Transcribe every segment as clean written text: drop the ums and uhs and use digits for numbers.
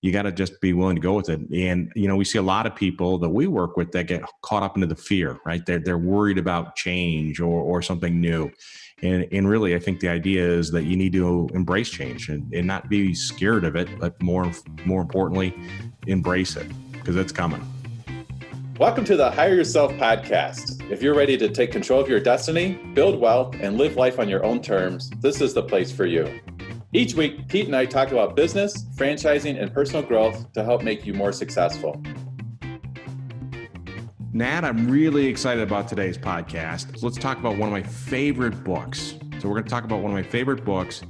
you got to just be willing to go with it. And, we see a lot of people that we work with that get caught up into the fear, right? They're worried about change or something new. And really, I think the idea is that you need to embrace change and not be scared of it, but more importantly, embrace it because it's coming. Welcome to the Hire Yourself podcast. If you're ready to take control of your destiny, build wealth, and live life on your own terms, this is the place for you. Each week, Pete and I talk about business, franchising, and personal growth to help make you more successful. Nat, I'm really excited about today's podcast. So let's talk about one of my favorite books. So we're going to talk about one of my favorite books.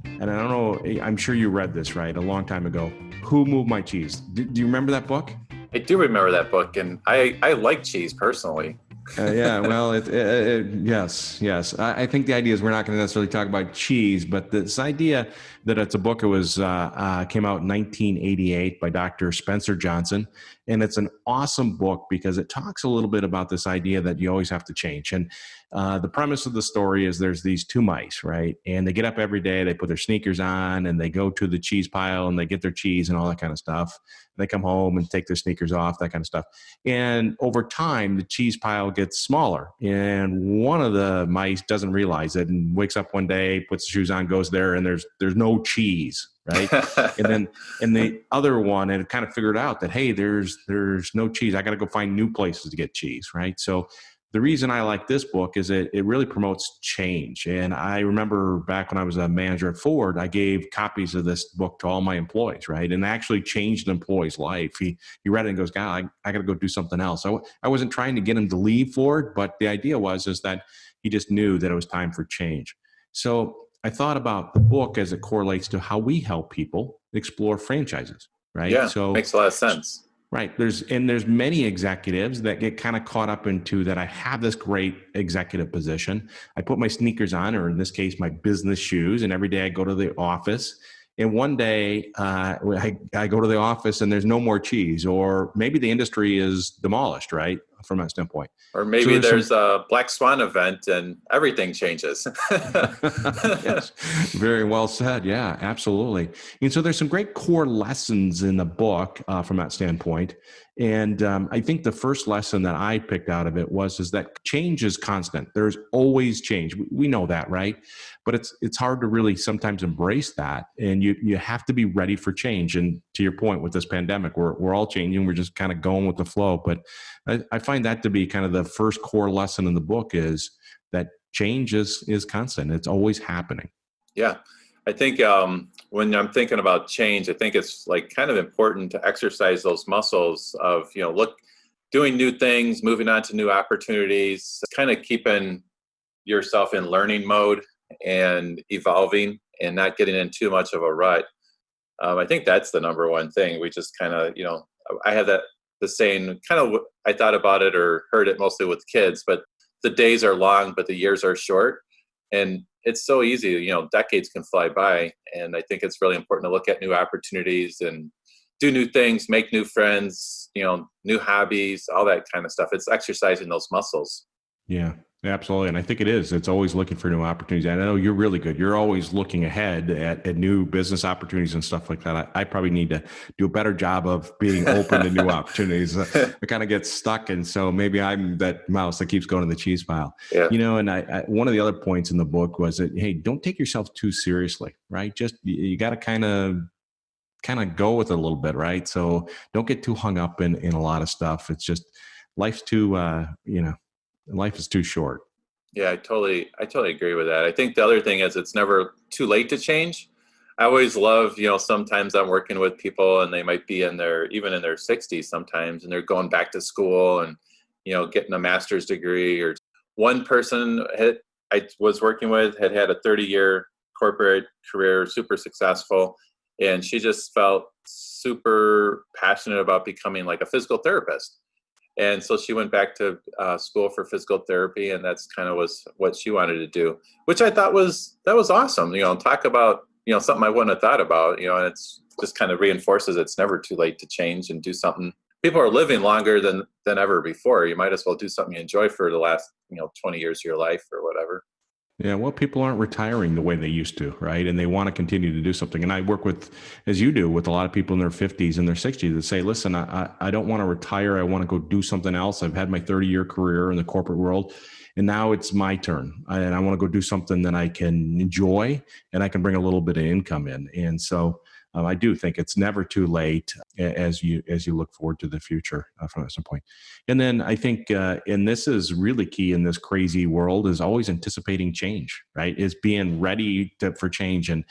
And I don't know, I'm sure you read this, right? A long time ago. Who Moved My Cheese? Do you remember that book? I do remember that book, and I like cheese personally. Yeah, well, yes. I think the idea is we're not going to necessarily talk about cheese, but this idea that it's a book, it was came out in 1988 by Dr. Spencer Johnson, and it's an awesome book because it talks a little bit about this idea that you always have to change. And the premise of the story is there's these two mice, right? And they get up every day, they put their sneakers on, and they go to the cheese pile, and they get their cheese and all that kind of stuff. They come home and take their sneakers off, that kind of stuff. And over time, the cheese pile gets smaller. And one of the mice doesn't realize it and wakes up one day, puts the shoes on, goes there, and there's no cheese, right? and the other one had kind of figured out that, hey, there's no cheese. I got to go find new places to get cheese, right? So the reason I like this book is it really promotes change. And I remember back when I was a manager at Ford, I gave copies of this book to all my employees, right? And actually changed an employee's life. He read it and goes, God, I got to go do something else. I wasn't trying to get him to leave Ford, but the idea is that he just knew that it was time for change. So I thought about the book as it correlates to how we help people explore franchises, right? Yeah, so makes a lot of sense. Right. There's many executives that get kind of caught up into that. I have this great executive position. I put my sneakers on, or in this case, my business shoes, and every day I go to the office. And one day I go to the office and there's no more cheese, or maybe the industry is demolished, right? From that standpoint. Or maybe there's a Black Swan event and everything changes. Yes, very well said. Yeah, absolutely. And so there's some great core lessons in the book from that standpoint. And I think the first lesson that I picked out of it is that change is constant. There's always change. We know that, right? But it's hard to really sometimes embrace that. And you have to be ready for change. And to your point with this pandemic, we're all changing. We're just kind of going with the flow. But I find that to be kind of the first core lesson in the book is that change is constant. It's always happening. Yeah. I think when I'm thinking about change, I think it's like kind of important to exercise those muscles of, doing new things, moving on to new opportunities, kind of keeping yourself in learning mode and evolving and not getting in too much of a rut. I think that's the number one thing. We just kind of, I have the saying, kind of, I thought about it or heard it mostly with kids, but the days are long, but the years are short. And it's so easy, decades can fly by. And I think it's really important to look at new opportunities and do new things, make new friends, new hobbies, all that kind of stuff. It's exercising those muscles. Yeah, absolutely. And I think it is. It's always looking for new opportunities. And I know you're really good. You're always looking ahead at new business opportunities and stuff like that. I probably need to do a better job of being open to new opportunities. I kind of get stuck. And so maybe I'm that mouse that keeps going to the cheese pile. Yeah. And I one of the other points in the book was that, hey, don't take yourself too seriously, right? Just, you got to kind of go with it a little bit, right? So don't get too hung up in a lot of stuff. It's just, life's too, life is too short. Yeah, I totally agree with that. I think the other thing is it's never too late to change. I always love, sometimes I'm working with people and they might be even in their 60s sometimes, and they're going back to school and, getting a master's degree. Or one person I was working with had a 30-year corporate career, super successful. And she just felt super passionate about becoming like a physical therapist. And so she went back to school for physical therapy, and that's kind of was what she wanted to do, which I thought was awesome. Talk about, something I wouldn't have thought about, and it's just kind of reinforces it's never too late to change and do something. People are living longer than ever before. You might as well do something you enjoy for the last, 20 years of your life or whatever. Yeah, well, people aren't retiring the way they used to, right? And they want to continue to do something. And I work with, as you do, with a lot of people in their 50s and their 60s that say, listen, I don't want to retire. I want to go do something else. I've had my 30-year career in the corporate world, and now it's my turn. And I want to go do something that I can enjoy and I can bring a little bit of income in. And so I do think it's never too late as you look forward to the future from that standpoint. And then I think, and this is really key in this crazy world, is always anticipating change, right? Is being ready for change, and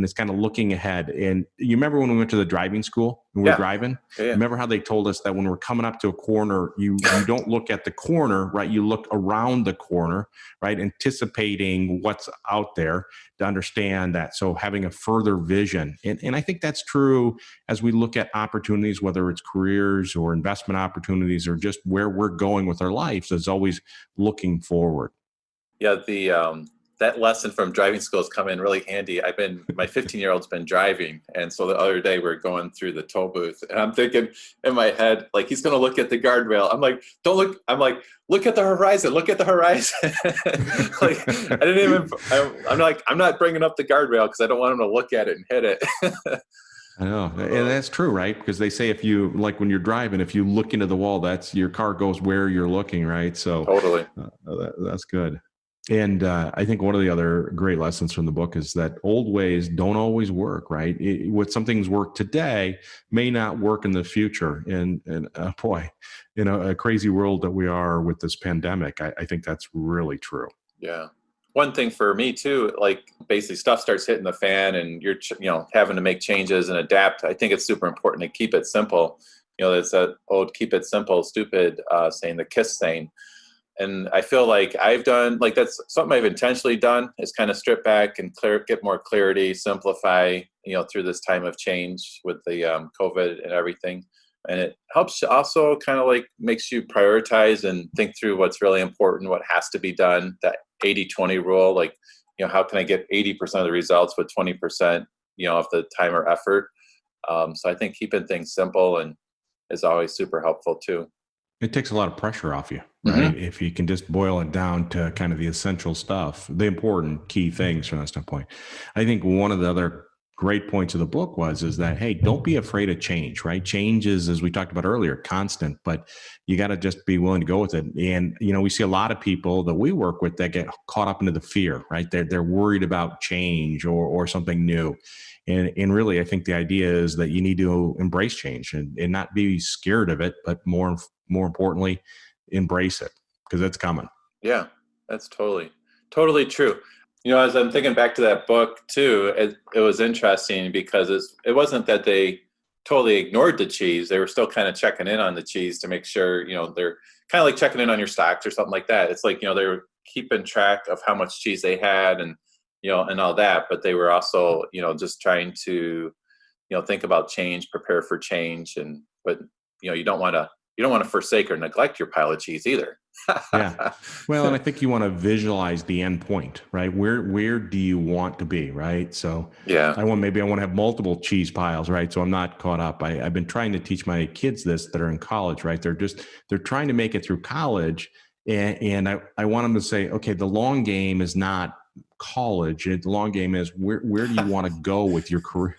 it's kind of looking ahead. And you remember when we went to the driving school and we were Yeah. driving? Yeah. Remember how they told us that when we're coming up to a corner, you don't look at the corner, right? You look around the corner, right? Anticipating what's out there to understand that. So having a further vision. And I think that's true as we look at opportunities, whether it's careers or investment opportunities or just where we're going with our lives, is always looking forward. Yeah, the that lesson from driving school has come in really handy. My 15-year-old's been driving, and so the other day we're going through the toll booth, and I'm thinking in my head, like, he's gonna look at the guardrail. I'm like, don't look. I'm like, look at the horizon. Look at the horizon. Like, I didn't even. I'm like, I'm not bringing up the guardrail because I don't want him to look at it and hit it. I know. And that's true, right? Because they say if you, like when you're driving, if you look into the wall, that's your car goes where you're looking, right? So Totally. that's good. And I think one of the other great lessons from the book is that old ways don't always work, right? What some things work today may not work in the future. And boy, in a crazy world that we are with this pandemic, I think that's really true. Yeah. One thing for me too, like basically stuff starts hitting the fan and you're, having to make changes and adapt. I think it's super important to keep it simple. It's that old keep it simple, stupid saying, the KISS saying. And I feel like I've done, like, that's something I've intentionally done, is kind of strip back and get more clarity, simplify, through this time of change with the COVID and everything. And it helps also kind of like makes you prioritize and think through what's really important, what has to be done. That 80-20 rule, like, how can I get 80% of the results with 20%, of the time or effort. So I think keeping things simple and is always super helpful too. It takes a lot of pressure off you, right? Mm-hmm. If you can just boil it down to kind of the essential stuff, the important key things from that standpoint. I think one of the other great points of the book is that, hey, don't be afraid of change, right? Change is, as we talked about earlier, constant, but you got to just be willing to go with it. And, we see a lot of people that we work with that get caught up into the fear, right? They're worried about change or something new. And really, I think the idea is that you need to embrace change and not be scared of it, but more importantly, embrace it because it's coming. Yeah, that's totally true. As I'm thinking back to that book too, it was interesting because it wasn't that they totally ignored the cheese. They were still kind of checking in on the cheese to make sure, they're kind of like checking in on your stocks or something like that. It's like, they were keeping track of how much cheese they had and, and all that, but they were also, just trying to, think about change, prepare for change. But you don't want to forsake or neglect your pile of cheese either. Yeah. Well, and I think you want to visualize the end point, right? Where do you want to be, right? So Yeah. maybe I want to have multiple cheese piles, right? So I'm not caught up. I've been trying to teach my kids this that are in college, right? They're trying to make it through college. And I want them to say, okay, the long game is not college. The long game is where do you want to go with your career?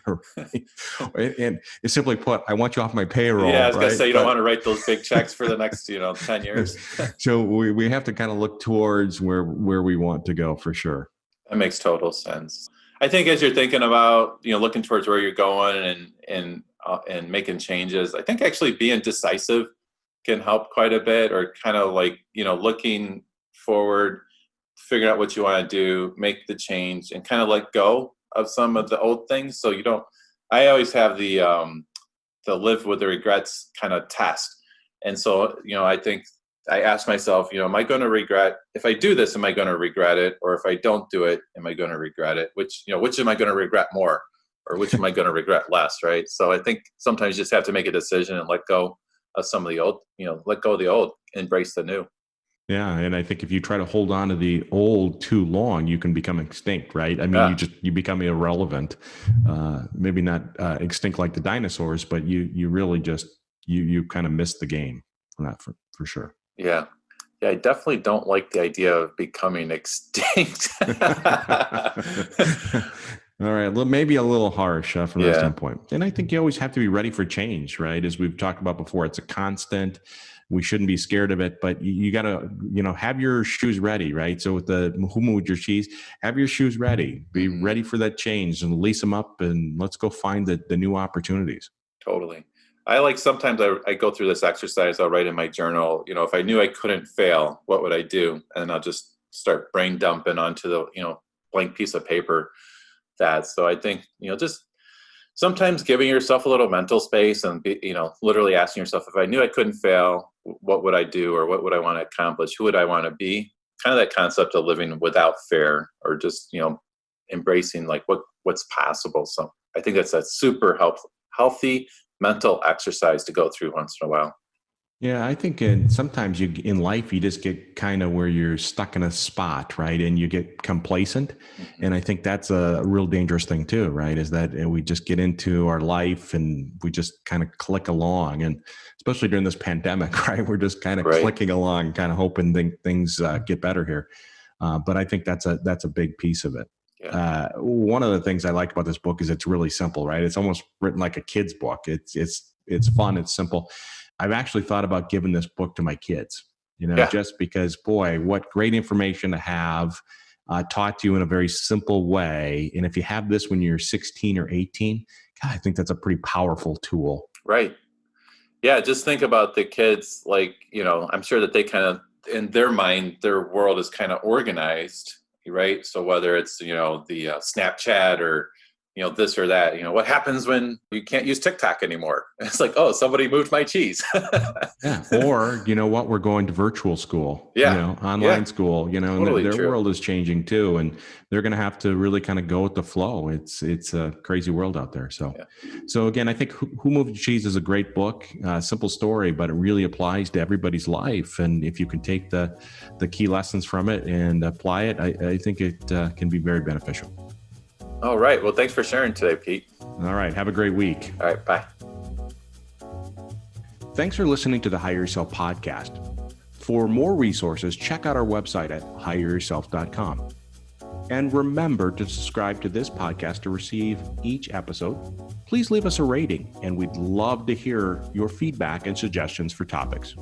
And it's simply put, I want you off my payroll. Yeah, I was right? gonna say you don't want to write those big checks for the next 10 years. So we have to kind of look towards where we want to go for sure. That makes total sense. I think as you're thinking about looking towards where you're going and making changes, I think actually being decisive can help quite a bit, or kind of like looking forward, figuring out what you want to do, make the change, and kind of let go of some of the old things. So you don't. I always have the live with the regrets kind of test, and so I think I ask myself, am I going to regret if I do this? Am I going to regret it, or if I don't do it, am I going to regret it? Which am I going to regret more, or which am I going to regret less? Right. So I think sometimes you just have to make a decision and let go of some of the old. Let go of the old, embrace the new. Yeah, and I think if you try to hold on to the old too long, you can become extinct, right? I mean, Yeah. you become irrelevant. Maybe not extinct like the dinosaurs, but you really just you kind of miss the game from that for sure. Yeah. Yeah, I definitely don't like the idea of becoming extinct. All right. Well, maybe a little harsh from that Yeah, standpoint. And I think you always have to be ready for change, right? As we've talked about before, it's a constant. We shouldn't be scared of it, but you got to, have your shoes ready, right? So with the who moved your cheese, have your shoes ready. Be ready for that change and lace them up, and let's go find the new opportunities. totally. I like sometimes I go through this exercise. I'll write in my journal, if I knew I couldn't fail, what would I do? And I'll just start brain dumping onto the, blank piece of paper that. So I think, just sometimes giving yourself a little mental space and literally asking yourself, if I knew I couldn't fail, what would I do, or what would I want to accomplish? Who would I want to be? Kind of that concept of living without fear, or just, embracing like what's possible. So I think that's a super healthy mental exercise to go through once in a while. Yeah, I think sometimes in life you just get kind of where you're stuck in a spot, right? And you get complacent. And I think that's a real dangerous thing too, right? Is that we just get into our life and we just kind of click along. And especially during this pandemic, right? We're just kind of Right. clicking along, kind of hoping things get better here. But I think that's a big piece of it. Yeah. One of the things I like about this book is it's really simple, right? It's almost written like a kid's book. It's fun. It's simple. I've actually thought about giving this book to my kids, just because, boy, what great information to have taught to you in a very simple way. And if you have this when you're 16 or 18, God, I think that's a pretty powerful tool. Right. Yeah. Just think about the kids, like, I'm sure that they kind of, in their mind, their world is kind of organized, right? So whether it's, the Snapchat or, this or that, what happens when you can't use TikTok anymore? It's like, oh, somebody moved my cheese. Yeah. Or, what, we're going to virtual school, Yeah. online school, Totally their true. world is changing too. And they're going to have to really kind of go with the flow. It's a crazy world out there. So, So again, I think Who Moved Your Cheese is a great book, simple story, but it really applies to everybody's life. And if you can take the key lessons from it and apply it, I think it can be very beneficial. All right. Well, thanks for sharing today, Pete. All right. Have a great week. All right. Bye. Thanks for listening to the Hire Yourself podcast. For more resources, check out our website at hireyourself.com. And remember to subscribe to this podcast to receive each episode. Please leave us a rating, and we'd love to hear your feedback and suggestions for topics.